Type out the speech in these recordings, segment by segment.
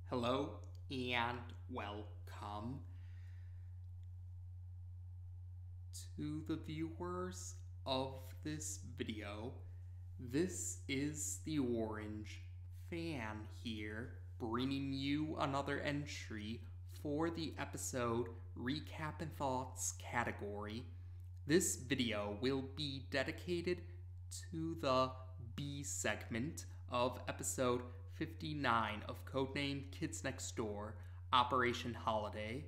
Hello and welcome to the viewers of this video. This is the Orange Fan here, bringing you another entry for the episode Recap and Thoughts category. This video will be dedicated to the B segment of episode 59 of Codename Kids Next Door, Operation Holiday.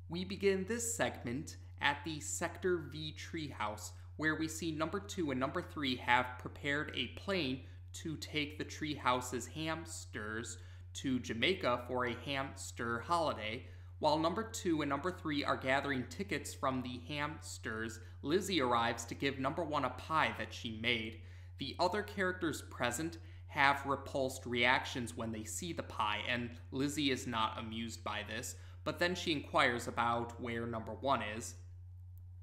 We begin this segment at the Sector V Treehouse, where we see number 2 and number 3 have prepared a plane to take the treehouse's hamsters to Jamaica for a hamster holiday. While number 2 and number 3 are gathering tickets from the hamsters, Lizzie arrives to give number 1 a pie that she made. The other characters present have repulsed reactions when they see the pie, and Lizzie is not amused by this, but then she inquires about where number 1 is.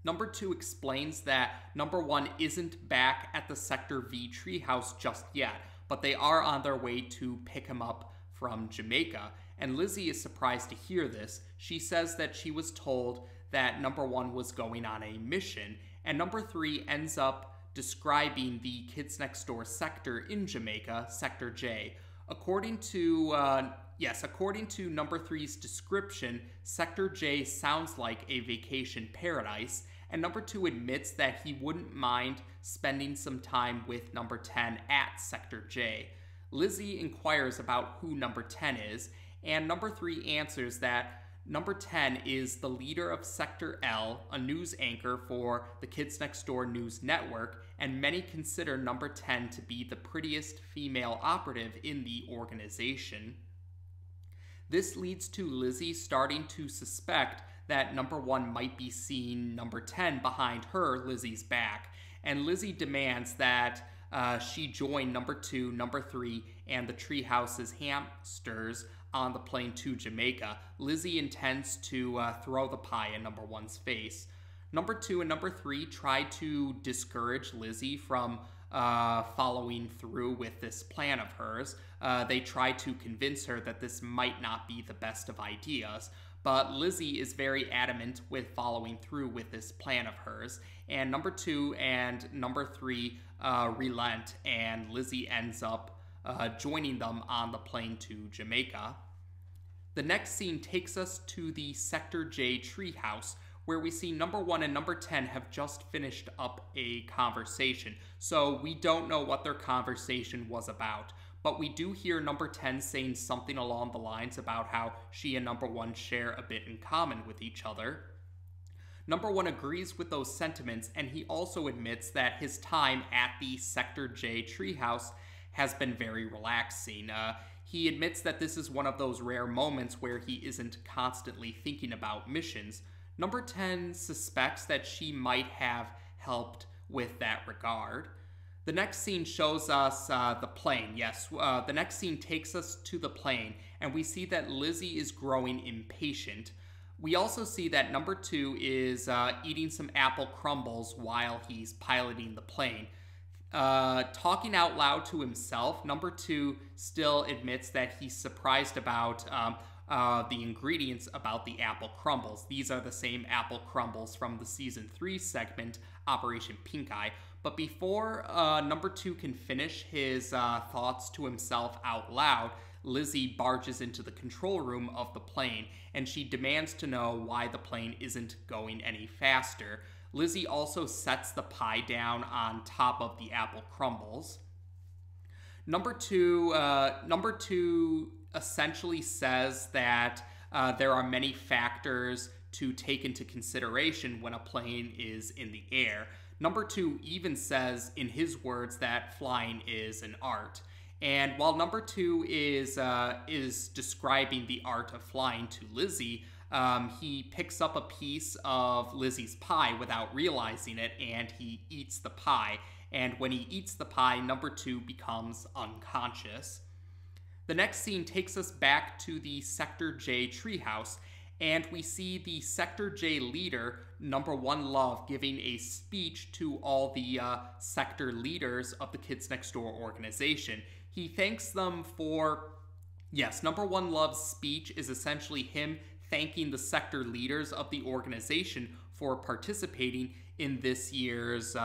Number 2 explains that number 1 isn't back at the Sector V Treehouse just yet, but they are on their way to pick him up from Jamaica, and Lizzie is surprised to hear this. She says that she was told that number 1 was going on a mission, and number 3 ends up describing the Kids Next Door sector in Jamaica, Sector J. According to number 3's description, Sector J sounds like a vacation paradise, and number 2 admits that he wouldn't mind spending some time with number 10 at Sector J. Lizzie inquires about who number 10 is, and number 3 answers that number 10 is the leader of Sector L, a news anchor for the Kids Next Door news network, and many consider number 10 to be the prettiest female operative in the organization. This leads to Lizzie starting to suspect that number 1 might be seeing number 10 behind her, Lizzie's back, and Lizzie demands that she join number 2, number 3, and the treehouse's hamsters on the plane to Jamaica. Lizzie intends to throw the pie in number 1's face. Number 2 and number 3 try to discourage Lizzie from following through with this plan of hers. They try to convince her that this might not be the best of ideas, but Lizzie is very adamant with following through with this plan of hers, and number 2 and number 3 relent, and Lizzie ends up joining them on the plane to Jamaica. The next scene takes us to the Sector J Treehouse, where we see number 1 and number 10 have just finished up a conversation. So we don't know what their conversation was about, but we do hear number 10 saying something along the lines about how she and number 1 share a bit in common with each other. Number 1 agrees with those sentiments, and he also admits that his time at the Sector J Treehouse has been very relaxing. He admits that this is one of those rare moments where he isn't constantly thinking about missions. Number 10 suspects that she might have helped with that regard. The next scene shows us the plane. Yes, the next scene takes us to the plane, and we see that Lizzie is growing impatient. We also see that number 2 is eating some apple crumbles while he's piloting the plane. Talking out loud to himself, number 2 still admits that he's surprised about the ingredients about the apple crumbles. These are the same apple crumbles from the Season 3 segment, Operation Pink Eye. But before number 2 can finish his thoughts to himself out loud, Lizzie barges into the control room of the plane, and she demands to know why the plane isn't going any faster. Lizzie also sets the pie down on top of the apple crumbles. Number 2 essentially says that there are many factors to take into consideration when a plane is in the air. Number 2 even says, in his words, that flying is an art. And while number 2 is describing the art of flying to Lizzie, he picks up a piece of Lizzie's pie without realizing it, and he eats the pie. And when he eats the pie, number 2 becomes unconscious. The next scene takes us back to the Sector J Treehouse, and we see the Sector J leader, number 1 Love, giving a speech to all the sector leaders of the Kids Next Door organization. He thanks them for yes, Number One Love's speech is essentially him thanking the sector leaders of the organization for participating in this year's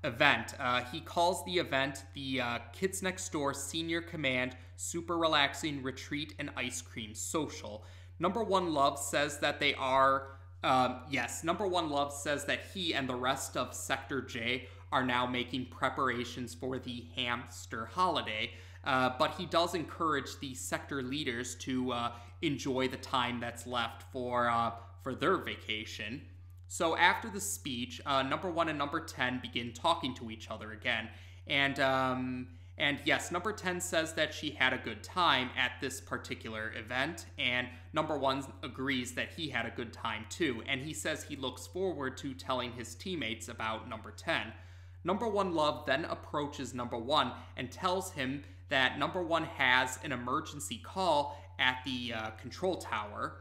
event. He calls the event the Kids Next Door Senior Command Super Relaxing Retreat and Ice Cream Social. Number One Love says that they are, Number One Love says that he and the rest of Sector J are now making preparations for the hamster holiday. But he does encourage the sector leaders to enjoy the time that's left for their vacation. So after the speech, Number One and Number 10 begin talking to each other again. And yes, Number 10 says that she had a good time at this particular event, and Number 1 agrees that he had a good time too, and he says he looks forward to telling his teammates about Number 10. Number One Love then approaches Number 1 and tells him that Number 1 has an emergency call at the control tower.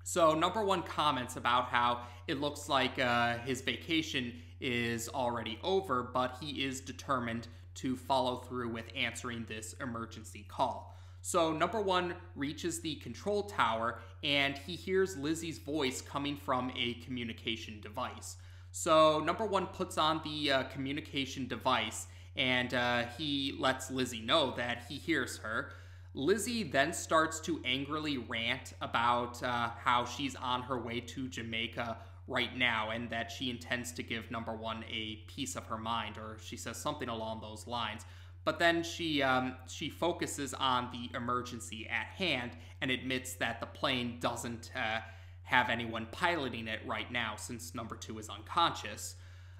So Number 1 comments about how it looks like his vacation is already over, but he is determined to follow through with answering this emergency call. So Number 1 reaches the control tower and he hears Lizzie's voice coming from a communication device. So Number 1 puts on the communication device and he lets Lizzie know that he hears her. Lizzie then starts to angrily rant about how she's on her way to Jamaica right now and that she intends to give Number 1 a piece of her mind, or she says something along those lines. But then she focuses on the emergency at hand and admits that the plane doesn't have anyone piloting it right now since Number 2 is unconscious.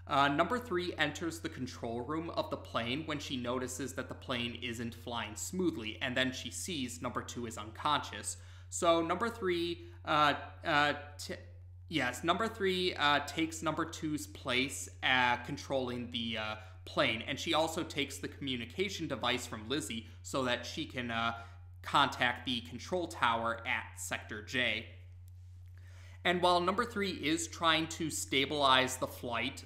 Number 3 enters the control room of the plane when she notices that the plane isn't flying smoothly, and then she sees Number 2 is unconscious. So Number 3, Number 3 takes Number 2's place controlling the plane, and she also takes the communication device from Lizzie so that she can contact the control tower at Sector J. And while Number 3 is trying to stabilize the flight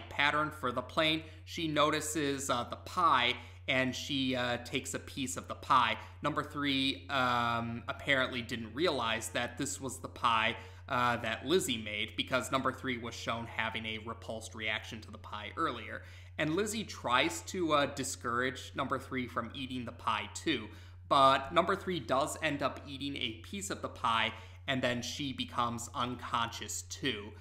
pattern for the plane, she notices the pie and she takes a piece of the pie. Number 3 apparently didn't realize that this was the pie that Lizzie made because Number 3 was shown having a repulsed reaction to the pie earlier. And Lizzie tries to discourage Number 3 from eating the pie too, but Number 3 does end up eating a piece of the pie and then she becomes unconscious too.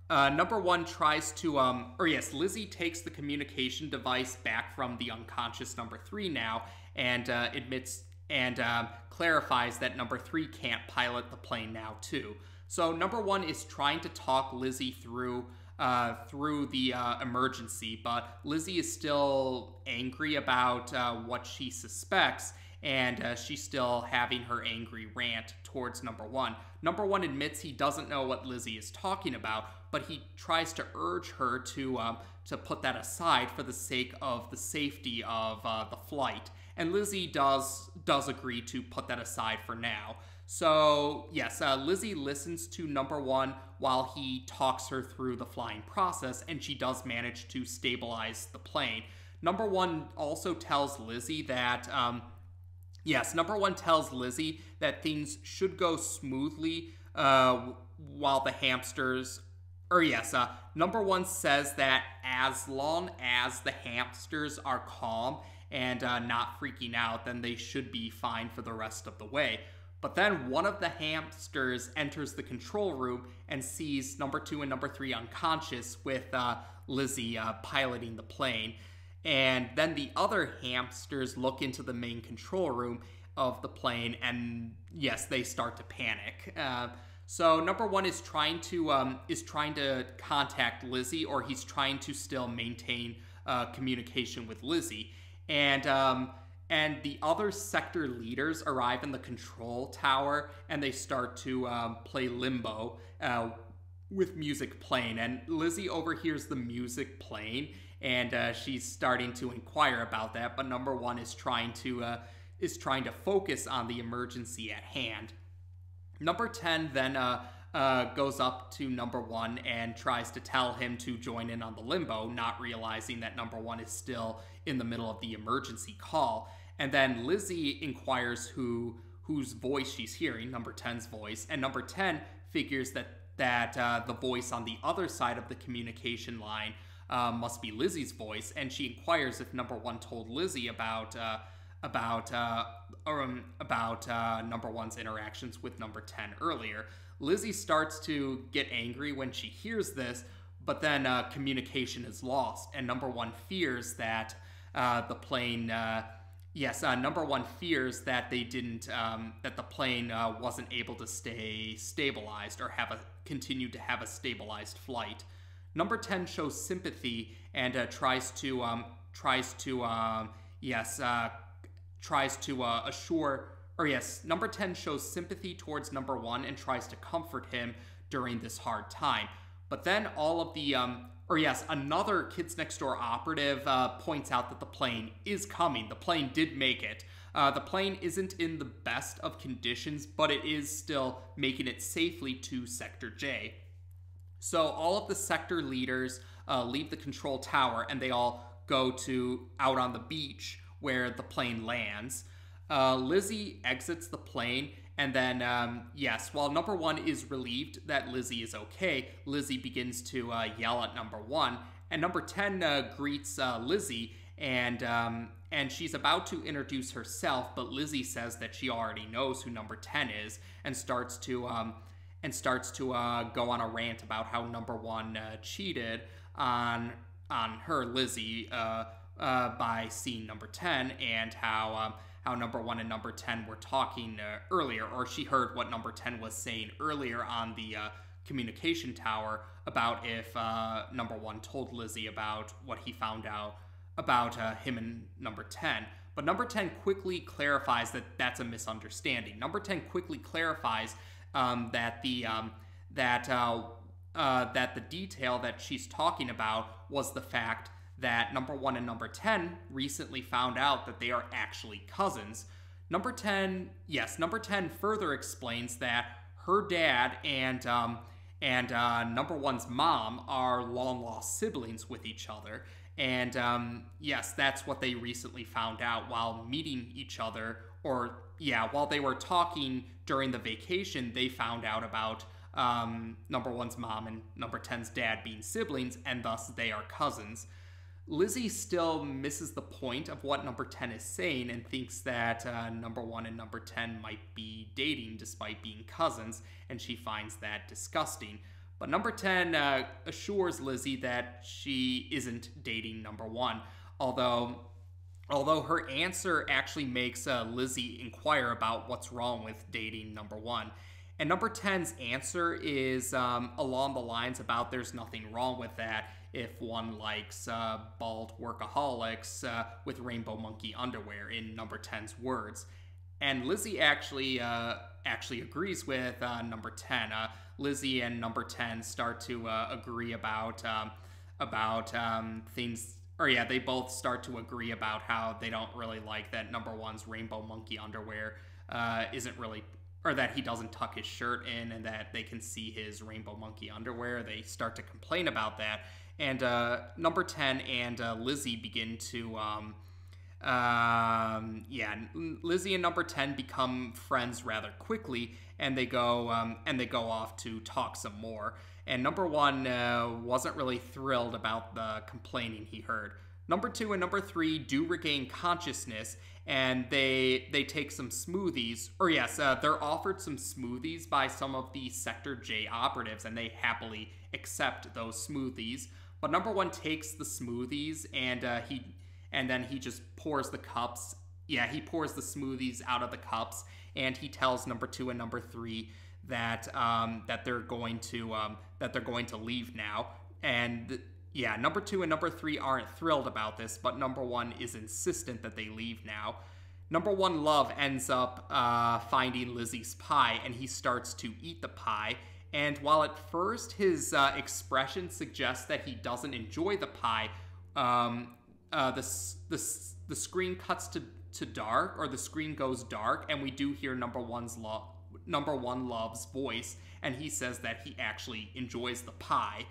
Number 1 tries to, Lizzie takes the communication device back from the unconscious Number 3 now and admits and clarifies that Number 3 can't pilot the plane now too. So Number 1 is trying to talk Lizzie through the emergency, but Lizzie is still angry about what she suspects, and she's still having her angry rant towards Number 1. Number 1 admits he doesn't know what Lizzie is talking about, but he tries to urge her to put that aside for the sake of the safety of the flight. And Lizzie does agree to put that aside for now. So, yes, Lizzie listens to Number 1 while he talks her through the flying process, and she does manage to stabilize the plane. Number 1 also tells Lizzie that... Number 1 tells Lizzie that things should go smoothly while the hamsters... Number 1 says that as long as the hamsters are calm and not freaking out, then they should be fine for the rest of the way. But then one of the hamsters enters the control room and sees Number 2 and Number 3 unconscious with Lizzie piloting the plane. And then the other hamsters look into the main control room of the plane, and yes, they start to panic. So Number 1 is trying to contact Lizzie, or he's trying to still maintain communication with Lizzie. And the other sector leaders arrive in the control tower, and they start to play limbo with music playing. And Lizzie overhears the music playing, and she's starting to inquire about that, but Number 1 is trying to focus on the emergency at hand. Number 10 then goes up to number one and tries to tell him to join in on the limbo, not realizing that number one is still in the middle of the emergency call. And then Lizzie inquires whose voice she's hearing, number 10's voice, and number 10 figures that the voice on the other side of the communication line must be Lizzie's voice, and she inquires if number one told Lizzie about number one's interactions with number 10 earlier. Lizzie starts to get angry when she hears this, but then communication is lost, and number one fears that the plane. Number one fears that they didn't, that the plane wasn't able to stay stabilized or continue to have a stabilized flight. Number 10 shows sympathy and tries to assure. Number 10 shows sympathy towards number one and tries to comfort him during this hard time. But then all of the another Kids Next Door operative points out that the plane is coming. The plane did make it. The plane isn't in the best of conditions, but it is still making it safely to Sector J. So all of the sector leaders leave the control tower, and they all go out on the beach where the plane lands. Lizzie exits the plane, and then, while number one is relieved that Lizzie is okay, Lizzie begins to yell at number one, and number 10 greets Lizzie, and she's about to introduce herself, but Lizzie says that she already knows who number 10 is, and starts to go on a rant about how number one cheated on her, Lizzie, by seeing number 10, and how number one and number 10 were talking earlier, or she heard what number 10 was saying earlier on the communication tower about if number one told Lizzie about what he found out about him and number 10. But number 10 quickly clarifies that that's a misunderstanding. Number 10 quickly clarifies that the detail that she's talking about was the fact that number one and number 10 recently found out that they are actually cousins. Number 10 further explains that her dad and number one's mom are long-lost siblings with each other. And that's what they recently found out while meeting each other, while they were talking during the vacation. They found out about number one's mom and number 10's dad being siblings, and thus they are cousins. Lizzie still misses the point of what number 10 is saying and thinks that number 1 and number 10 might be dating despite being cousins, and she finds that disgusting. But number 10 assures Lizzie that she isn't dating number 1, although her answer actually makes Lizzie inquire about what's wrong with dating number 1. And number 10's answer is along the lines about there's nothing wrong with that if one likes bald workaholics with rainbow monkey underwear, in number 10's words. And Lizzie actually agrees with number 10. Lizzie and number 10 start to agree about things. They both start to agree about how they don't really like that number 1's rainbow monkey underwear isn't really, or that he doesn't tuck his shirt in and that they can see his rainbow monkey underwear. They start to complain about that. And number 10 and Lizzie begin to, Lizzie and number 10 become friends rather quickly, and they go off to talk some more. And number 1 wasn't really thrilled about the complaining he heard. Number 2 and number 3 do regain consciousness, and they take some smoothies. They're offered some smoothies by some of the Sector J operatives, and they happily accept those smoothies. But number 1 takes the smoothies, and then he just pours the cups. Yeah, he pours the smoothies out of the cups, and he tells number 2 and number 3 that they're going to leave now. And number 2 and number 3 aren't thrilled about this, but number 1 is insistent that they leave now. Number 1, Love, ends up finding Lizzie's pie, and he starts to eat the pie. And while at first his expression suggests that he doesn't enjoy the pie, the screen cuts to dark, or the screen goes dark, and we do hear number 1's Number One Love's voice, and he says that he actually enjoys the pie.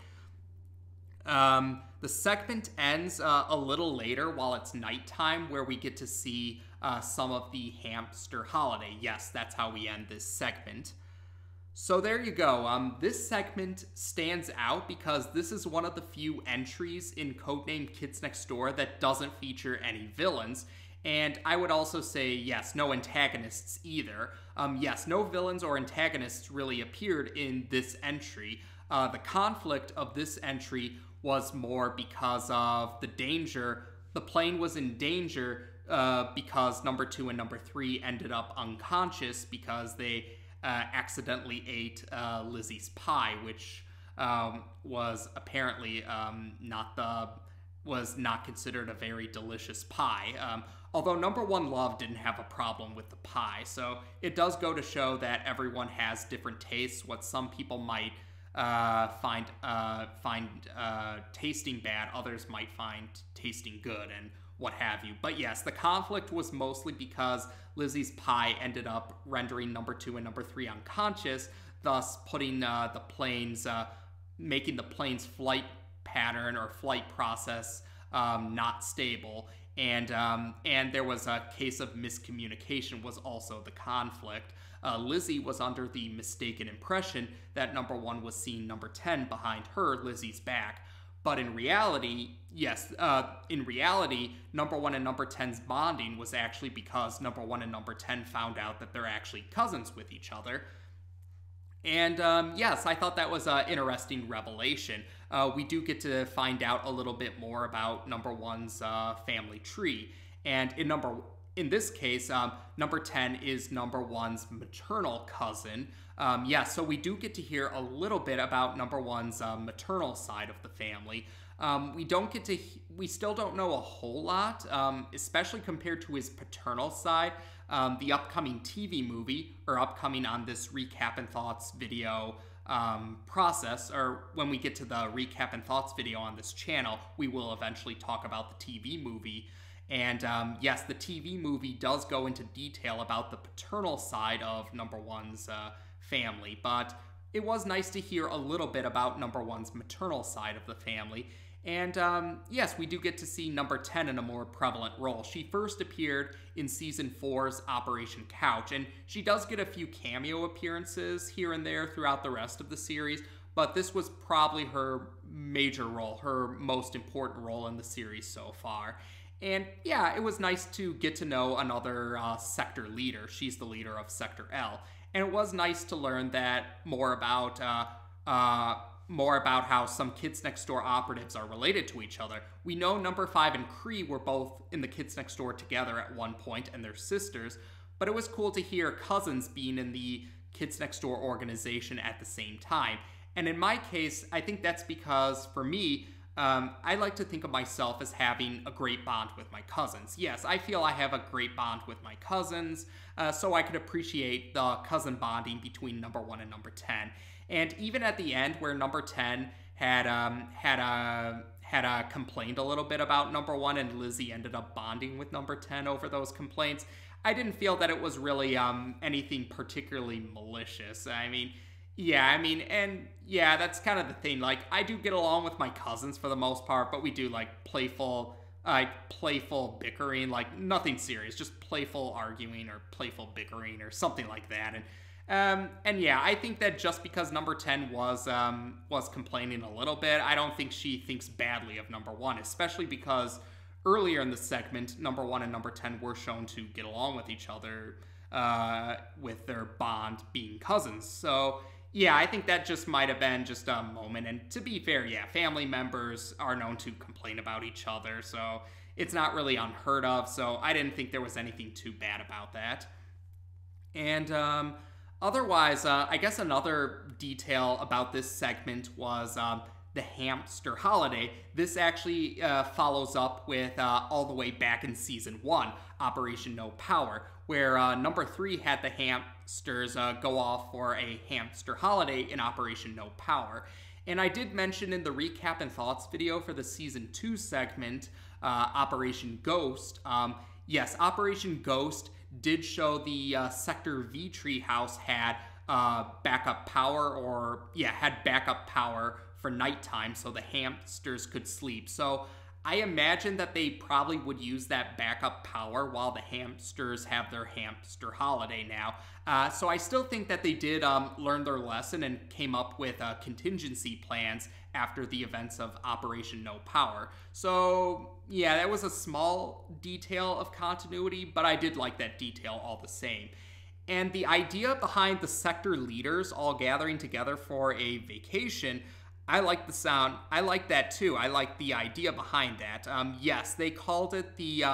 The segment ends a little later while it's nighttime, where we get to see some of the hamster holiday. Yes, that's how we end this segment. So there you go. This segment stands out because this is one of the few entries in Codename Kids Next Door that doesn't feature any villains. And I would also say, yes, no antagonists either. Yes, no villains or antagonists really appeared in this entry. The conflict of this entry was more because of the danger. The plane was in danger because number 2 and number 3 ended up unconscious because they accidentally ate Lizzie's pie, which was apparently was not considered a very delicious pie. Although Number One Love didn't have a problem with the pie, so it does go to show that everyone has different tastes. What some people might find tasting bad, others might find tasting good, and what have you. But yes, the conflict was mostly because Lizzie's pie ended up rendering number 2 and number 3 unconscious, thus putting the plane's, making the plane's flight pattern or flight process not stable. And there was a case of miscommunication was also the conflict. Lizzie was under the mistaken impression that number 1 was seeing number 10 behind her, Lizzie's back. But in reality, yes, number 1 and number 10's bonding was actually because number 1 and number 10 found out that they're actually cousins with each other. And yes, I thought that was an interesting revelation. We do get to find out a little bit more about number 1's family tree. And in this case, number 10 is number 1's maternal cousin. Yeah, so we do get to hear a little bit about number 1's maternal side of the family. We still don't know a whole lot, especially compared to his paternal side. The upcoming TV movie, or upcoming on this Recap and Thoughts video process, or when we get to the Recap and Thoughts video on this channel, we will eventually talk about the TV movie. And yes, the TV movie does go into detail about the paternal side of number 1's family, but it was nice to hear a little bit about number 1's maternal side of the family. And yes, we do get to see number 10 in a more prevalent role. She first appeared in season 4's Operation Couch, and she does get a few cameo appearances here and there throughout the rest of the series, but this was probably her major role, her most important role in the series so far. And yeah, it was nice to get to know another sector leader. She's the leader of Sector L. And it was nice to learn that more about how some Kids Next Door operatives are related to each other. We know number 5 and Cree were both in the Kids Next Door together at one point, and they're sisters, but it was cool to hear cousins being in the Kids Next Door organization at the same time. And in my case, I think that's because, for me, I like to think of myself as having a great bond with my cousins. Yes, I feel I have a great bond with my cousins, so I could appreciate the cousin bonding between number 1 and number 10. And even at the end, where number 10 had complained a little bit about number 1, and Lizzie ended up bonding with number 10 over those complaints, I didn't feel that it was really anything particularly malicious. And yeah, that's kind of the thing. Like, I do get along with my cousins for the most part, but we do like playful bickering, like nothing serious, just playful arguing or playful bickering or something like that. And yeah, I think that just because number 10 was complaining a little bit, I don't think she thinks badly of number 1, especially because earlier in the segment, number 1 and number 10 were shown to get along with each other, with their bond being cousins. So yeah, I think that just might have been just a moment. And to be fair, yeah, family members are known to complain about each other, so it's not really unheard of. So I didn't think there was anything too bad about that. And otherwise, I guess another detail about this segment was the hamster holiday. This actually follows up with all the way back in season 1, Operation No Power, where number 3 had the hamsters go off for a hamster holiday in Operation No Power. And I did mention in the Recap and Thoughts video for the season 2 segment, Operation Ghost, yes, Operation Ghost did show the Sector V Treehouse had backup power, had backup power for nighttime so the hamsters could sleep. So I imagine that they probably would use that backup power while the hamsters have their hamster holiday now. So I still think that they did learn their lesson and came up with contingency plans after the events of Operation No Power. So yeah, that was a small detail of continuity, but I did like that detail all the same. And the idea behind the sector leaders all gathering together for a vacation, I like the sound. I like that too. I like the idea behind that. Yes, they called it the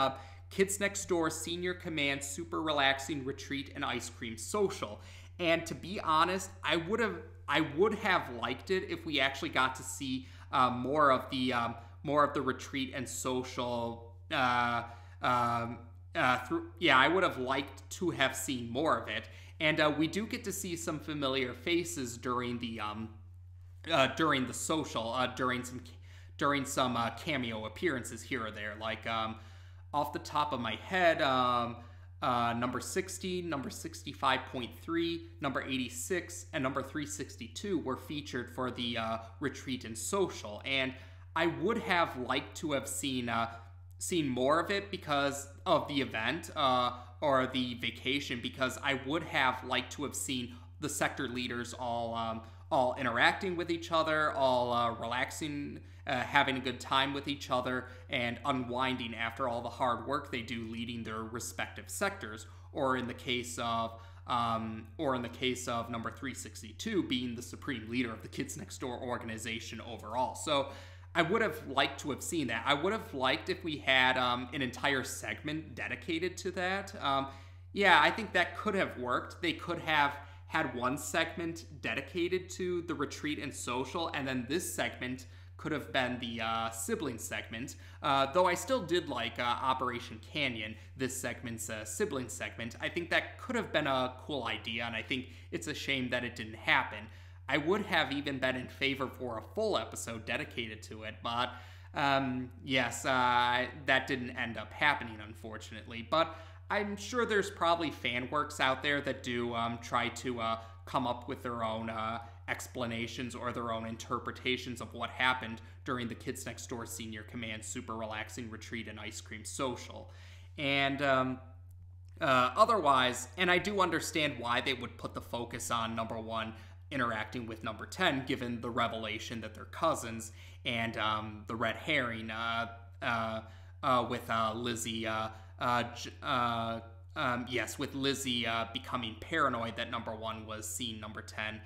Kids Next Door Senior Command Super Relaxing Retreat and Ice Cream Social. And to be honest, I would have liked it if we actually got to see more of the retreat and social. I would have liked to have seen more of it. And we do get to see some familiar faces during the social, during some cameo appearances here or there. Like off the top of my head, number 60, number 65.3, number 86, and number 362 were featured for the retreat and social. And I would have liked to have seen more of it because of the event or the vacation, because I would have liked to have seen the sector leaders all interacting with each other, all relaxing, having a good time with each other, and unwinding after all the hard work they do leading their respective sectors, or in the case of number 362 being the supreme leader of the Kids Next Door organization overall. So I would have liked to have seen that. I would have liked if we had an entire segment dedicated to that. I think that could have worked. They could have had one segment dedicated to the retreat and social, and then this segment could have been the sibling segment. Though I still did like Operation Canyon, this segment's sibling segment. I think that could have been a cool idea, and I think it's a shame that it didn't happen. I would have even been in favor for a full episode dedicated to it, but that didn't end up happening, unfortunately. But I'm sure there's probably fan works out there that do try to come up with their own explanations or their own interpretations of what happened during the Kids Next Door Senior Command Super Relaxing Retreat and Ice Cream Social. And otherwise, and I do understand why they would put the focus on number 1 interacting with number 10, given the revelation that they're cousins, and the red herring with Lizzie. With Lizzie becoming paranoid that number 1 was seeing number 10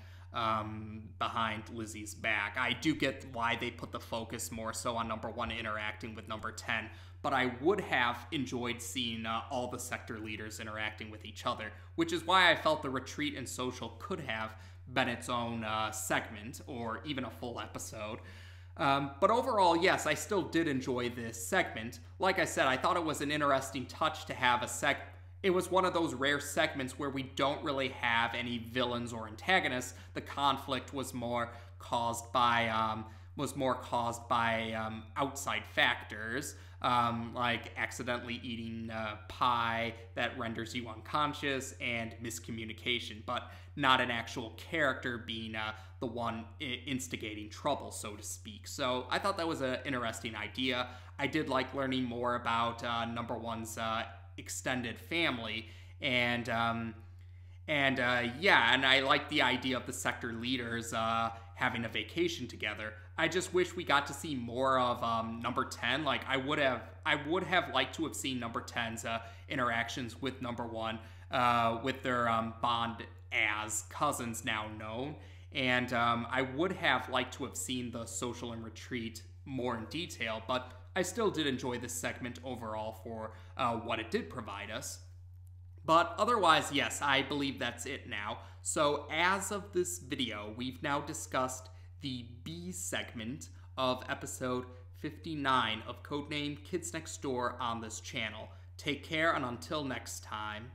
behind Lizzie's back. I do get why they put the focus more so on number 1 interacting with number 10, but I would have enjoyed seeing all the sector leaders interacting with each other, which is why I felt the retreat and social could have been its own segment or even a full episode. But overall, yes, I still did enjoy this segment. Like I said, I thought it was an interesting touch to have it was one of those rare segments where we don't really have any villains or antagonists. The conflict was more caused by outside factors, like accidentally eating pie that renders you unconscious and miscommunication, but not an actual character being the one instigating trouble, so to speak. So I thought that was an interesting idea. I did like learning more about number 1's extended family, and I like the idea of the sector leaders having a vacation together. I just wish we got to see more of number 10. Like I would have liked to have seen number 10's interactions with number 1, with their bond as cousins now known, and I would have liked to have seen the social and retreat more in detail, but I still did enjoy this segment overall for what it did provide us. But otherwise, yes, I believe that's it now. So as of this video, we've now discussed the B segment of episode 59 of Codename Kids Next Door on this channel. Take care, and until next time.